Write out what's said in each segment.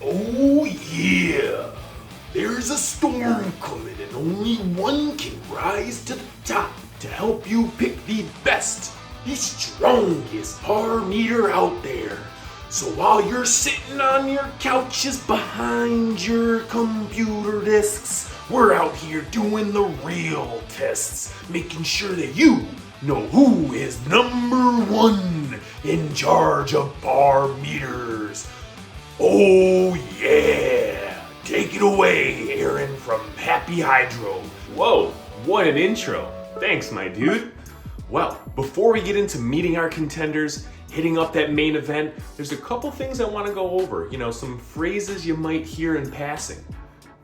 Oh yeah! There's a storm coming and only one can rise to the top to help you pick the best, the strongest par meter out there. So while you're sitting on your couches behind your computer desks, we're out here doing the real tests, making sure that you know who is number one in charge of par meters. Oh yeah! Take it away, Aaron from Happy Hydro. Whoa, what an intro. Thanks, my dude. Well, before we get into meeting our contenders, hitting up that main event, there's a couple things I want to go over. Some phrases you might hear in passing.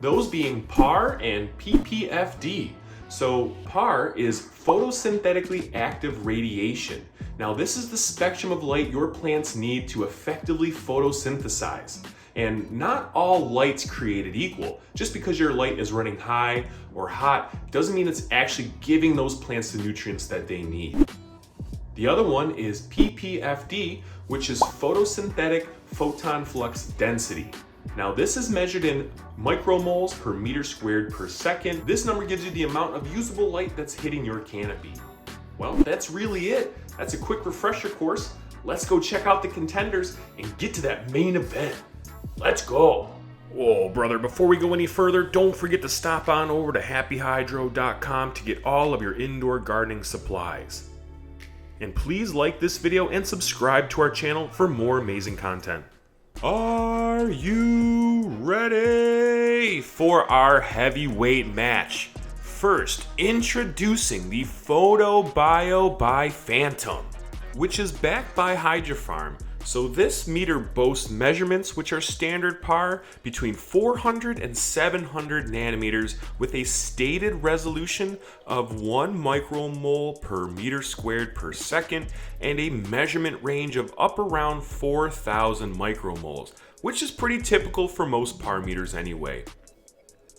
Those being PAR and PPFD. So PAR is photosynthetically active radiation. Now this is the spectrum of light your plants need to effectively photosynthesize. And not all light's created equal. Just because your light is running high or hot doesn't mean it's actually giving those plants the nutrients that they need. The other one is PPFD, which is photosynthetic photon flux density. Now this is measured in micromoles per meter squared per second. This number gives you the amount of usable light that's hitting your canopy. Well, that's really it. That's a quick refresher course. Let's go check out the contenders and get to that main event. Let's go. Whoa, brother, before we go any further, don't forget to stop on over to happyhydro.com to get all of your indoor gardening supplies. And please like this video and subscribe to our channel for more amazing content. Are you ready for our heavyweight match? First, introducing the Photobio by Phantom, which is backed by Hydrofarm. So this meter boasts measurements which are standard par between 400 and 700 nanometers with a stated resolution of 1 micromole per meter squared per second and a measurement range of up around 4,000 micromoles, which is pretty typical for most par meters anyway.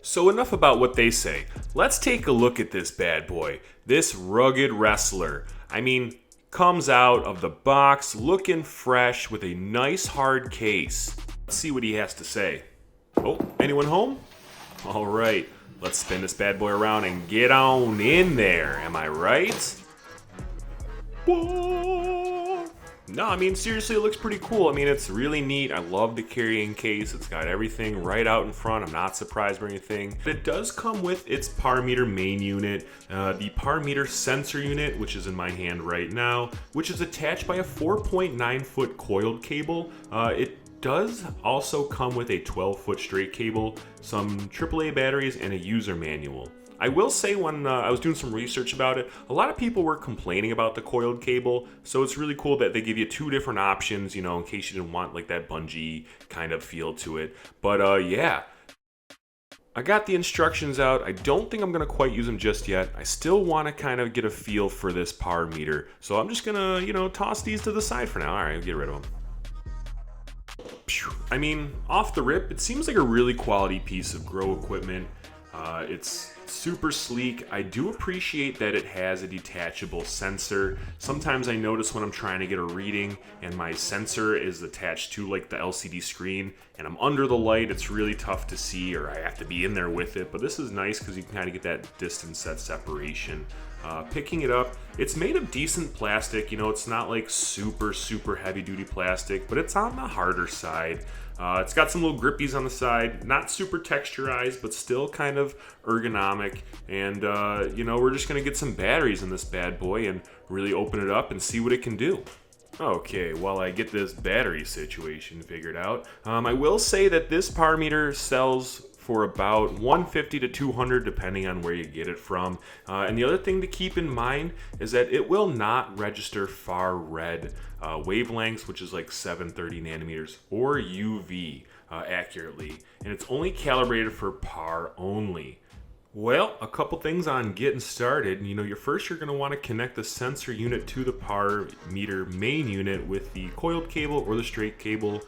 So enough about what they say. Let's take a look at this bad boy, this rugged wrestler. Comes out of the box looking fresh with a nice hard case. Let's see what he has to say. Oh, anyone home? All right, let's spin this bad boy around and get on in there. Am I right? Whoa. No, seriously, it looks pretty cool. It's really neat. I love the carrying case. It's got everything right out in front. I'm not surprised by anything. But it does come with its par meter main unit, the par meter sensor unit, which is in my hand right now, which is attached by a 4.9 foot coiled cable. It does also come with a 12-foot straight cable, some AAA batteries, and a user manual. I will say when I was doing some research about it, a lot of people were complaining about the coiled cable, so it's really cool that they give you two different options, in case you didn't want like that bungee kind of feel to it. But yeah, I got the instructions out. I don't think I'm going to quite use them just yet. I still want to kind of get a feel for this par meter, so I'm just going to, toss these to the side for now. All right, get rid of them. Off the rip, it seems like a really quality piece of grow equipment. It's super sleek. I do appreciate that it has a detachable sensor. Sometimes I notice when I'm trying to get a reading and my sensor is attached to like the LCD screen and I'm under the light, it's really tough to see, or I have to be in there with it. But this is nice because you can kind of get that distance, that separation. Picking it up, it's made of decent plastic. It's not like super heavy duty plastic, but it's on the harder side. It's got some little grippies on the side, not super texturized, but still kind of ergonomic. And, we're just going to get some batteries in this bad boy and really open it up and see what it can do. Okay, while I get this battery situation figured out, I will say that this par meter sells for about $150 to $200 depending on where you get it from. And the other thing to keep in mind is that it will not register far red wavelengths, which is like 730 nanometers, or UV accurately. And it's only calibrated for par only. Well, a couple things on getting started. You're going to want to connect the sensor unit to the par meter main unit with the coiled cable or the straight cable.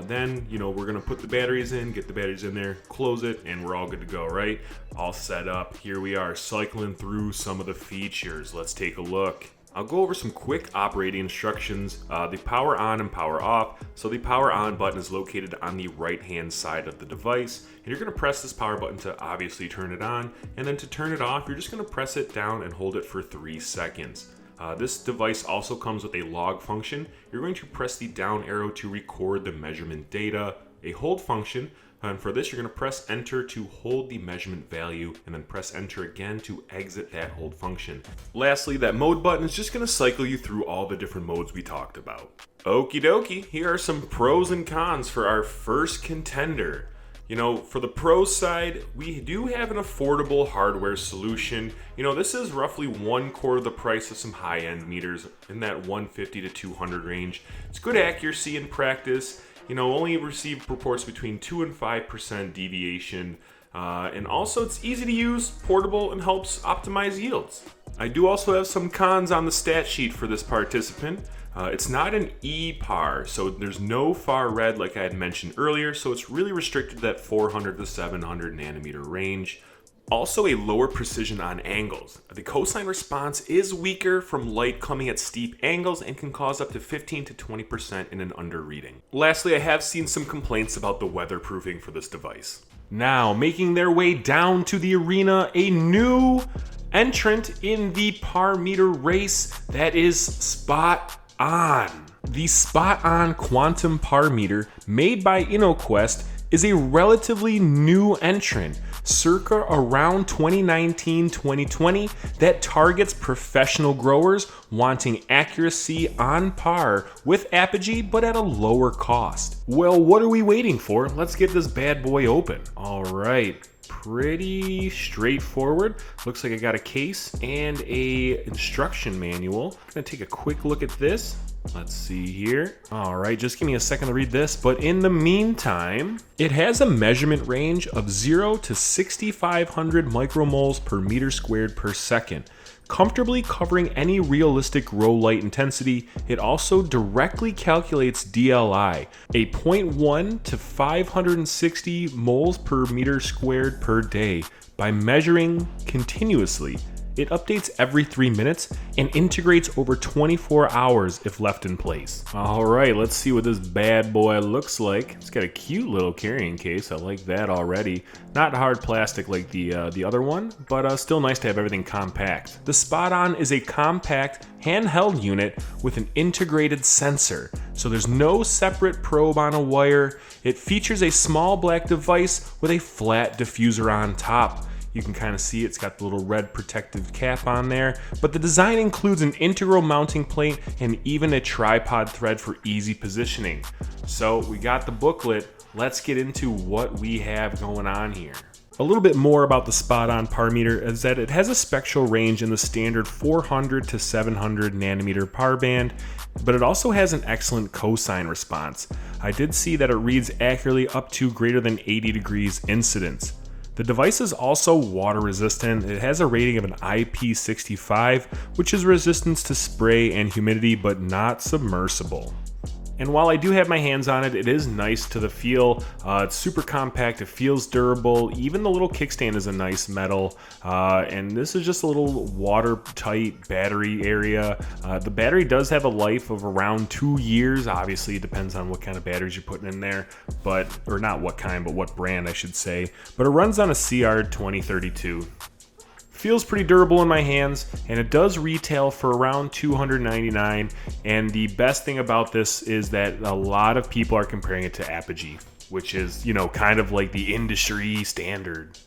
Then, we're going to put the batteries in, get the batteries in there, close it, and we're all good to go, right? All set up. Here we are cycling through some of the features. Let's take a look. I'll go over some quick operating instructions, the power on and power off. So the power on button is located on the right hand side of the device, and you're going to press this power button to obviously turn it on, and then to turn it off, you're just going to press it down and hold it for 3 seconds. This device also comes with a log function. You're going to press the down arrow to record the measurement data, a hold function, and for this you're going to press enter to hold the measurement value and then press enter again to exit that hold function. Lastly, that mode button is just going to cycle you through all the different modes we talked about. Okie dokie, here are some pros and cons for our first contender. For the pros side, we do have an affordable hardware solution. This is roughly 1/4 the price of some high-end meters in that 150 to 200 range. It's good accuracy in practice. Only receive reports between 2 and 5% deviation. And also it's easy to use, portable, and helps optimize yields. I do also have some cons on the stat sheet for this participant. It's not an E-PAR, so there's no far red like I had mentioned earlier, so it's really restricted to that 400 to 700 nanometer range. Also a lower precision on angles. The cosine response is weaker from light coming at steep angles and can cause up to 15 to 20% in an under reading. Lastly, I have seen some complaints about the weatherproofing for this device. Now, making their way down to the arena, a new entrant in the par meter race, that is SpotOn. The SpotOn Quantum Par Meter, made by Innoquest, is a relatively new entrant, circa around 2019-2020, that targets professional growers wanting accuracy on par with Apogee but at a lower cost. Well, what are we waiting for? Let's get this bad boy open. All right. Pretty straightforward. Looks like I got a case and a instruction manual. I'm gonna take a quick look at this. Let's see here. All right, just give me a second to read this. But in the meantime, it has a measurement range of 0 to 6,500 micromoles per meter squared per second, comfortably covering any realistic grow light intensity. It also directly calculates DLI, a 0.1 to 560 moles per meter squared per day by measuring continuously. It updates every 3 minutes and integrates over 24 hours if left in place. All right, let's see what this bad boy looks like. It's got a cute little carrying case. I like that already. Not hard plastic like the other one, but still nice to have everything compact. The SpotOn is a compact handheld unit with an integrated sensor, so there's no separate probe on a wire. It features a small black device with a flat diffuser on top. You can kind of see it's got the little red protective cap on there, but the design includes an integral mounting plate and even a tripod thread for easy positioning. So we got the booklet. Let's get into what we have going on here. A little bit more about the SpotOn Par Meter is that it has a spectral range in the standard 400 to 700 nanometer par band, but it also has an excellent cosine response. I did see that it reads accurately up to greater than 80 degrees incidence. The device is also water resistant. It has a rating of an IP65, which is resistance to spray and humidity, but not submersible. And while I do have my hands on it, it is nice to the feel. It's super compact, it feels durable. Even the little kickstand is a nice metal. And this is just a little watertight battery area. The battery does have a life of around 2 years. Obviously, it depends on what kind of batteries you're putting in there, or not what kind, but what brand I should say. But it runs on a CR 2032. Feels pretty durable in my hands, and it does retail for around $299. And the best thing about this is that a lot of people are comparing it to Apogee, which is, kind of like the industry standard.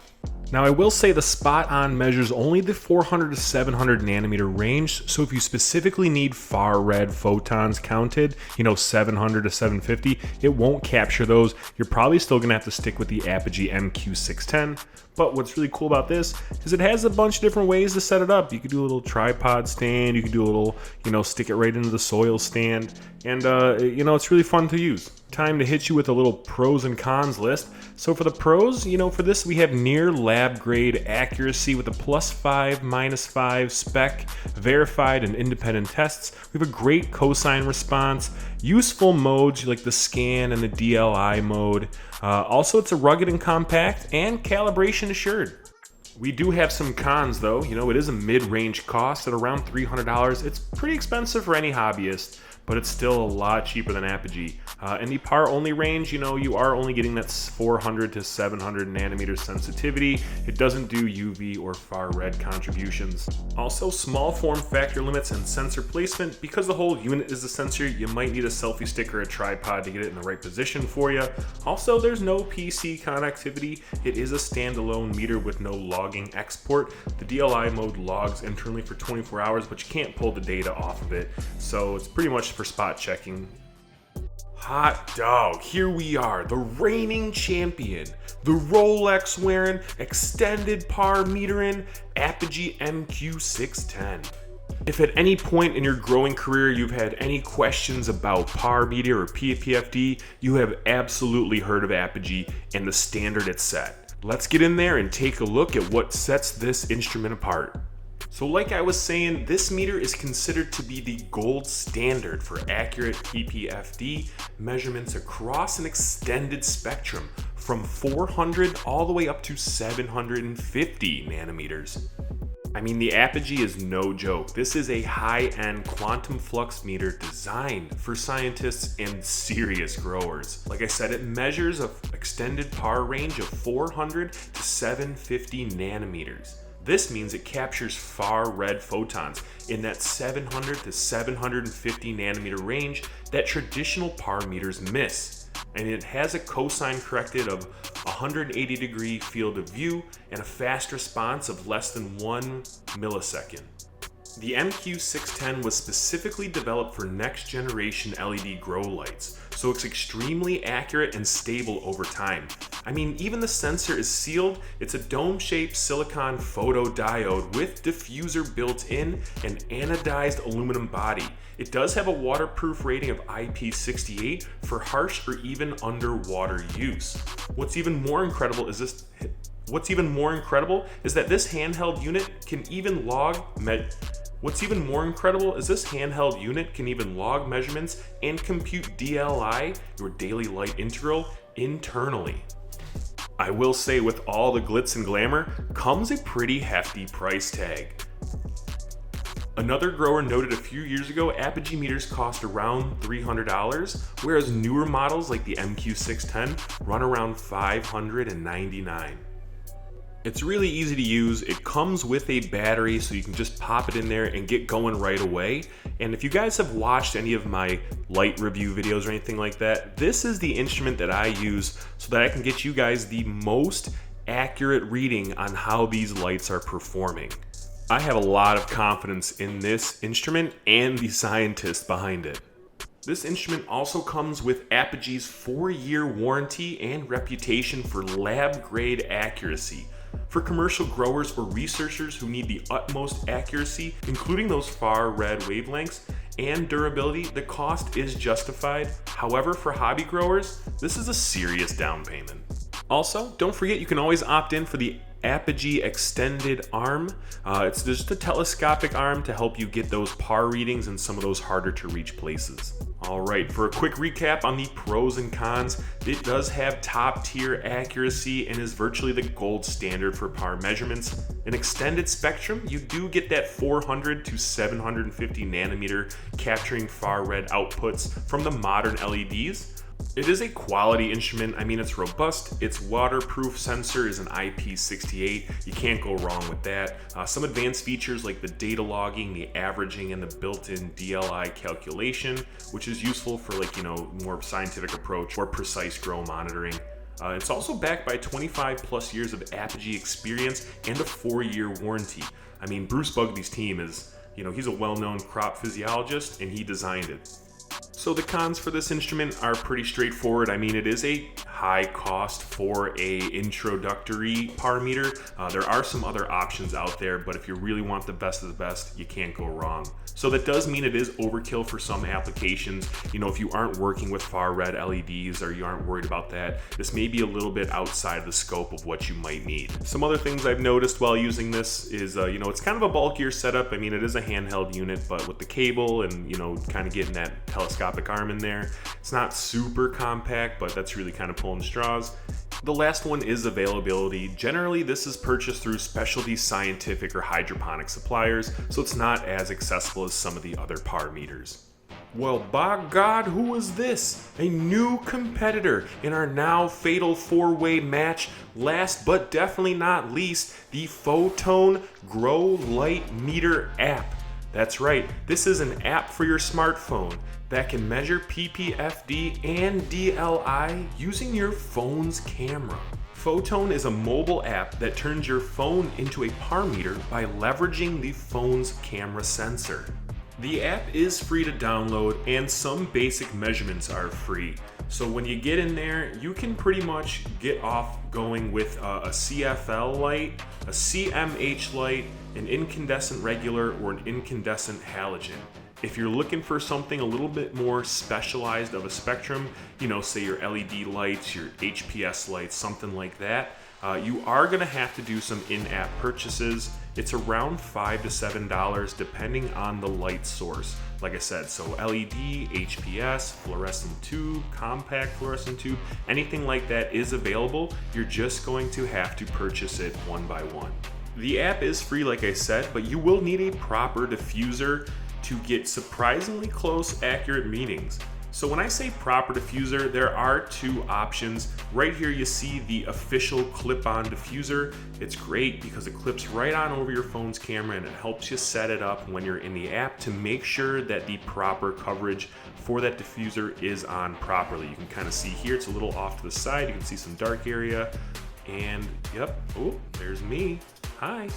Now, I will say the SpotOn measures only the 400 to 700 nanometer range, so if you specifically need far red photons counted, 700 to 750, it won't capture those. You're probably still gonna have to stick with the Apogee MQ-610. But what's really cool about this is it has a bunch of different ways to set it up. You could do a little tripod stand, you could do a little, stick it right into the soil stand, and it's really fun to use. Time to hit you with a little pros and cons list. So for the pros, for this we have near lab grade accuracy with a +5, -5 spec, verified and independent tests. We have a great cosine response, useful modes like the scan and the DLI mode. Also, it's a rugged and compact and calibration assured. We do have some cons though. You know, it is a mid-range cost at around $300. It's pretty expensive for any hobbyist, but it's still a lot cheaper than Apogee. In the PAR only range, you know, you are only getting that 400 to 700 nanometer sensitivity. It doesn't do UV or far red contributions. Also, small form factor limits and sensor placement. Because the whole unit is a sensor, you might need a selfie stick or a tripod to get it in the right position for you. Also, there's no PC connectivity. It is a standalone meter with no logging export. The DLI mode logs internally for 24 hours, but you can't pull the data off of it. So it's pretty much for spot checking. Hot dog, here we are, the reigning champion, the Rolex wearing, extended par metering, Apogee MQ-610. If at any point in your growing career you've had any questions about par meter or PPFD, you have absolutely heard of Apogee and the standard it's set. Let's get in there and take a look at what sets this instrument apart. So like I was saying, this meter is considered to be the gold standard for accurate PPFD measurements across an extended spectrum from 400 all the way up to 750 nanometers. I mean, the Apogee is no joke. This is a high-end quantum flux meter designed for scientists and serious growers. Like I said, it measures an extended par range of 400 to 750 nanometers. This means it captures far red photons in that 700 to 750 nanometer range that traditional par meters miss. And it has a cosine corrected of 180 degree field of view and a fast response of less than 1 millisecond. The MQ-610 was specifically developed for next generation LED grow lights, so it's extremely accurate and stable over time. I mean, even the sensor is sealed. It's a dome-shaped silicon photodiode with diffuser built in and anodized aluminum body. It does have a waterproof rating of IP68 for harsh or even underwater use. What's even more incredible is that this handheld unit can even log measurements and compute DLI, your daily light integral, internally. I will say, with all the glitz and glamour comes a pretty hefty price tag. Another grower noted a few years ago, Apogee meters cost around $300, whereas newer models like the MQ-610 run around $599. It's really easy to use. It comes with a battery, so you can just pop it in there and get going right away. And if you guys have watched any of my light review videos or anything like that, this is the instrument that I use so that I can get you guys the most accurate reading on how these lights are performing. I have a lot of confidence in this instrument and the scientists behind it. This instrument also comes with Apogee's 4-year warranty and reputation for lab-grade accuracy. For commercial growers or researchers who need the utmost accuracy, including those far red wavelengths and durability, the cost is justified. However, for hobby growers, this is a serious down payment. Also, don't forget you can always opt in for the Apogee extended arm. It's just a telescopic arm to help you get those par readings in some of those harder to reach places. All right, for a quick recap on the pros and cons, it does have top tier accuracy and is virtually the gold standard for par measurements. An extended spectrum, you do get that 400 to 750 nanometer capturing far red outputs from the modern LEDs. It is a quality instrument. I mean, it's robust. Its waterproof sensor is an IP68. You can't go wrong with that. Some advanced features like the data logging, the averaging, and the built-in DLI calculation, which is useful for more scientific approach or precise grow monitoring. It's also backed by 25 plus years of Apogee experience and a 4-year warranty. I mean, Bruce Bugbey's team is, he's a well-known crop physiologist and he designed it. So the cons for this instrument are pretty straightforward. I mean, it is a high cost for a introductory par meter. There are some other options out there, but if you really want the best of the best, you can't go wrong. So that does mean it is overkill for some applications. If you aren't working with far red LEDs or you aren't worried about that, this may be a little bit outside the scope of what you might need. Some other things I've noticed while using this is, it's kind of a bulkier setup. I mean, it is a handheld unit, but with the cable and, kind of getting that telescopic arm in there, it's not super compact, but that's really kind of pulling straws. The last one is availability. Generally, this is purchased through specialty scientific or hydroponic suppliers, so it's not as accessible as some of the other PAR meters. Well, by God, who is this? A new competitor in our now fatal four-way match. Last but definitely not least, the Photone Grow Light Meter app. That's right, this is an app for your smartphone that can measure PPFD and DLI using your phone's camera. Photone is a mobile app that turns your phone into a PAR meter by leveraging the phone's camera sensor. The app is free to download and some basic measurements are free. So when you get in there, you can pretty much get off going with a CFL light, a CMH light, an incandescent regular, or an incandescent halogen. If you're looking for something a little bit more specialized of a spectrum, say your LED lights, your HPS lights, something like that, you are going to have to do some in-app purchases. It's around $5 to $7 depending on the light source. Like I said, so LED, HPS, fluorescent tube, compact fluorescent tube, anything like that is available. You're just going to have to purchase it one by one. The app is free, like I said, but you will need a proper diffuser to get surprisingly close, accurate readings. So when I say proper diffuser, there are two options. Right here you see the official clip-on diffuser. It's great because it clips right on over your phone's camera and it helps you set it up when you're in the app to make sure that the proper coverage for that diffuser is on properly. You can kind of see here, it's a little off to the side. You can see some dark area and yep, oh, there's me, hi.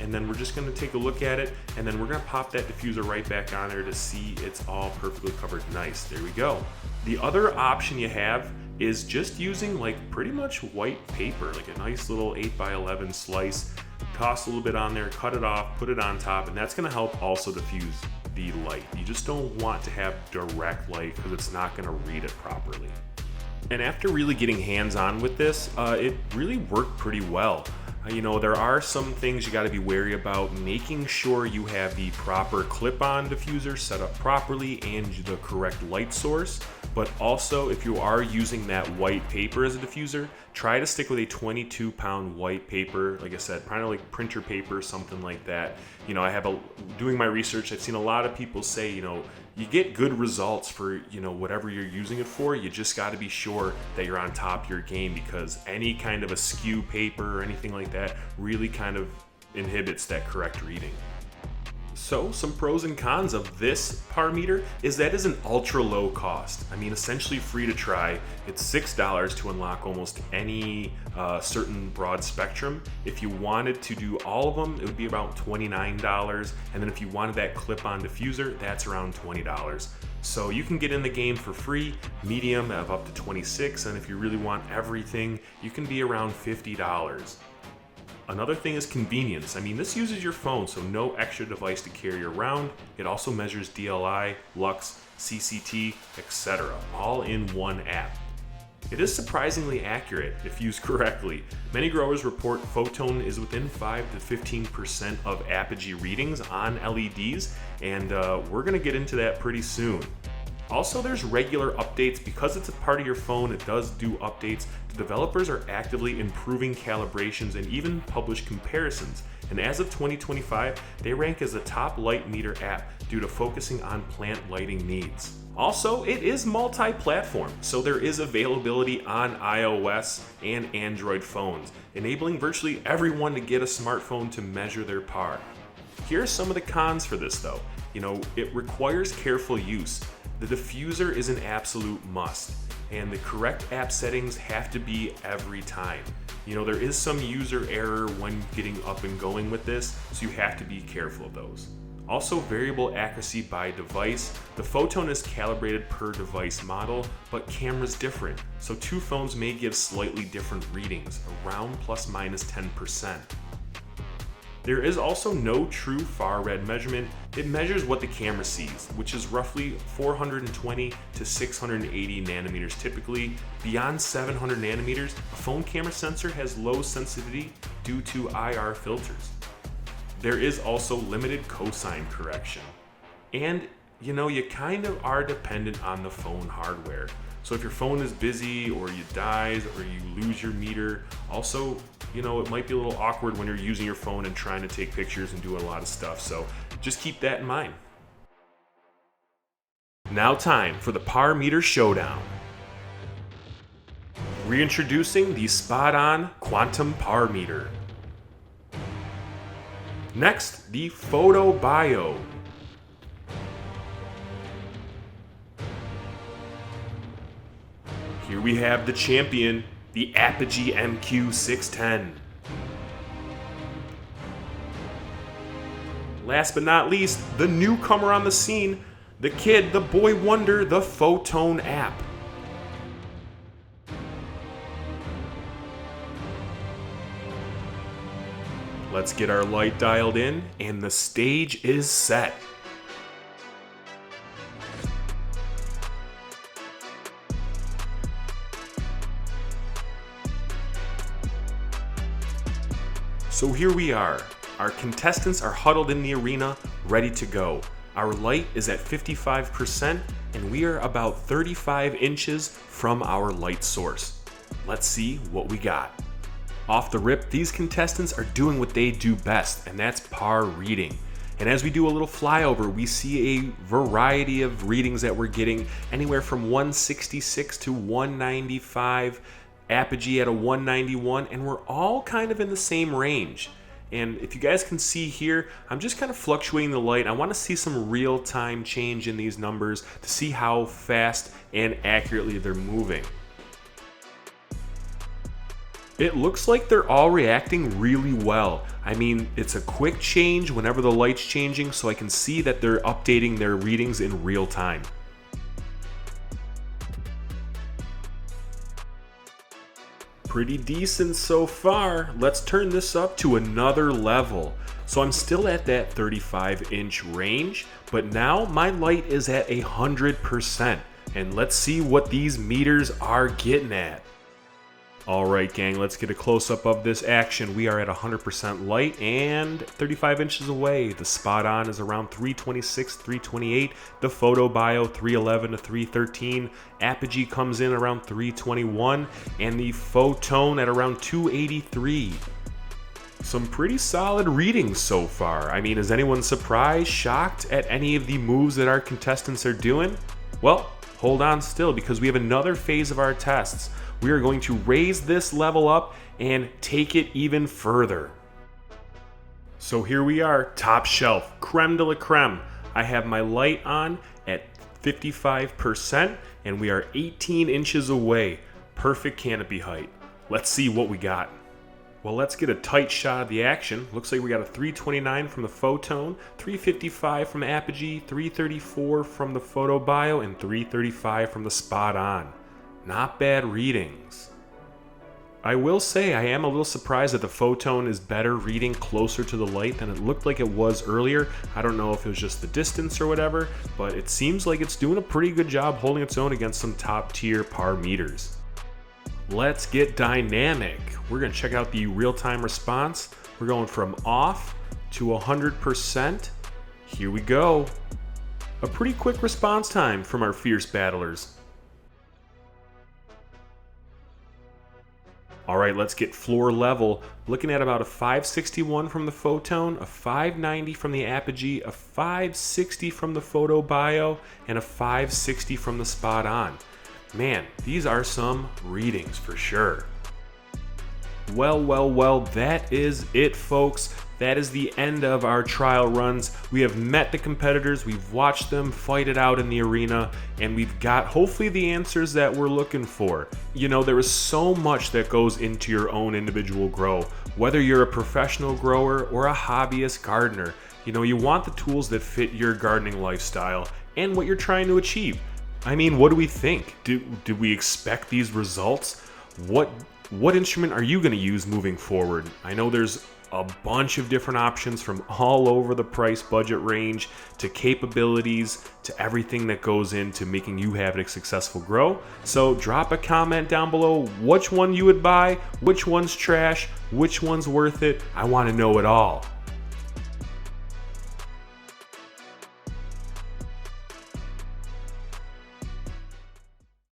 And then we're just gonna take a look at it and then we're gonna pop that diffuser right back on there to see it's all perfectly covered. Nice, there we go. The other option you have is just using like pretty much white paper, like a nice little 8x11 slice, toss a little bit on there, cut it off, put it on top, and that's gonna help also diffuse the light. You just don't want to have direct light because it's not gonna read it properly. And after really getting hands-on with this, it really worked pretty well. There are some things you got to be wary about, making sure you have the proper clip-on diffuser set up properly and the correct light source. But also, if you are using that white paper as a diffuser, try to stick with a 22-pound white paper. Like I said, kind of like printer paper, something like that. Doing my research, I've seen a lot of people say, you get good results for, whatever you're using it for. You just got to be sure that you're on top of your game because any kind of askew paper or anything like that really kind of inhibits that correct reading. So some pros and cons of this PAR meter is that is an ultra low cost. Essentially free to try. It's $6 to unlock almost any certain broad spectrum. If you wanted to do all of them, it would be about $29. And then if you wanted that clip-on diffuser, that's around $20. So you can get in the game for free, medium of up to $26. And if you really want everything, you can be around $50. Another thing is convenience. This uses your phone, so no extra device to carry around. It also measures DLI, lux, CCT, etc., all in one app. It is surprisingly accurate if used correctly. Many growers report Photone is within 5 to 15% of Apogee readings on LEDs, and we're going to get into that pretty soon. Also, there's regular updates. Because it's a part of your phone, it does do updates. The developers are actively improving calibrations and even publish comparisons. And as of 2025, they rank as the top light meter app due to focusing on plant lighting needs. Also, it is multi-platform, so there is availability on iOS and Android phones, enabling virtually everyone to get a smartphone to measure their PAR. Here are some of the cons for this though. It requires careful use. The diffuser is an absolute must, and the correct app settings have to be every time. There is some user error when getting up and going with this, so you have to be careful of those. Also, variable accuracy by device. The Photone is calibrated per device model, but camera's different, so two phones may give slightly different readings, around plus minus 10%. There is also no true far red measurement. It measures what the camera sees, which is roughly 420 to 680 nanometers typically. Beyond 700 nanometers, a phone camera sensor has low sensitivity due to IR filters. There is also limited cosine correction. And you know, you kind of are dependent on the phone hardware. So if your phone is busy or you dies or you lose your meter, also, you know, it might be a little awkward when you're using your phone and trying to take pictures and do a lot of stuff. So just keep that in mind. Now time for the Par Meter Showdown. Reintroducing the SpotOn Quantum Par Meter. Next, the Photobio. Here we have the champion, the Apogee MQ-610. Last but not least, the newcomer on the scene, the kid, the boy wonder, the Photone App. Let's get our light dialed in, and the stage is set. So here we are. Our contestants are huddled in the arena, ready to go. Our light is at 55%, and we are about 35 inches from our light source. Let's see what we got. Off the rip, these contestants are doing what they do best, and that's par reading. And as we do a little flyover, we see a variety of readings that we're getting, anywhere from 166 to 195, Apogee at a 191, and we're all kind of in the same range. And if you guys can see here, I'm just kind of fluctuating the light. I want to see some real-time change in these numbers to see how fast and accurately they're moving. It looks like they're all reacting really well. I mean, it's a quick change whenever the light's changing, so I can see that they're updating their readings in real time. Pretty decent so far. Let's turn this up to another level. So I'm still at that 35-inch range, but now my light is at 100%. And let's see what these meters are getting at. All right, gang, let's get a close-up of this action. We are at 100% light and 35 inches away. The SpotOn is around 326, 328. The Photobio 311 to 313. Apogee comes in around 321, and the Photone at around 283. Some pretty solid readings so far. I mean, is anyone surprised, shocked at any of the moves that our contestants are doing? Well, hold on still, because we have another phase of our tests. We are going to raise this level up and take it even further. So here we are, top shelf, creme de la creme. I have my light on at 55%, and we are 18 inches away. Perfect canopy height. Let's see what we got. Well, let's get a tight shot of the action. Looks like we got a 329 from the Photone, 355 from Apogee, 334 from the Photobio, and 335 from the SpotOn. Not bad readings. I will say I am a little surprised that the Photone is better reading closer to the light than it looked like it was earlier. I don't know if it was just the distance or whatever, but it seems like it's doing a pretty good job holding its own against some top tier par meters. Let's get dynamic. We're going to check out the real-time response. We're going from off to 100%. Here we go. A pretty quick response time from our fierce battlers. All right, let's get floor level. Looking at about a 561 from the Photone, a 590 from the Apogee, a 560 from the Photobio, and a 560 from the SpotOn. Man, these are some readings for sure. Well, that is it, folks. That is the end of our trial runs. We have met the competitors, we've watched them fight it out in the arena, and we've got hopefully the answers that we're looking for. You know, there is so much that goes into your own individual grow. Whether you're a professional grower or a hobbyist gardener, you know, you want the tools that fit your gardening lifestyle and what you're trying to achieve. I mean, what do we think? Do we expect these results? What instrument are you going to use moving forward? I know there's a bunch of different options from all over the price budget range to capabilities to everything that goes into making you have a successful grow. So drop a comment down below which one you would buy, which one's trash, which one's worth it. I want to know it all.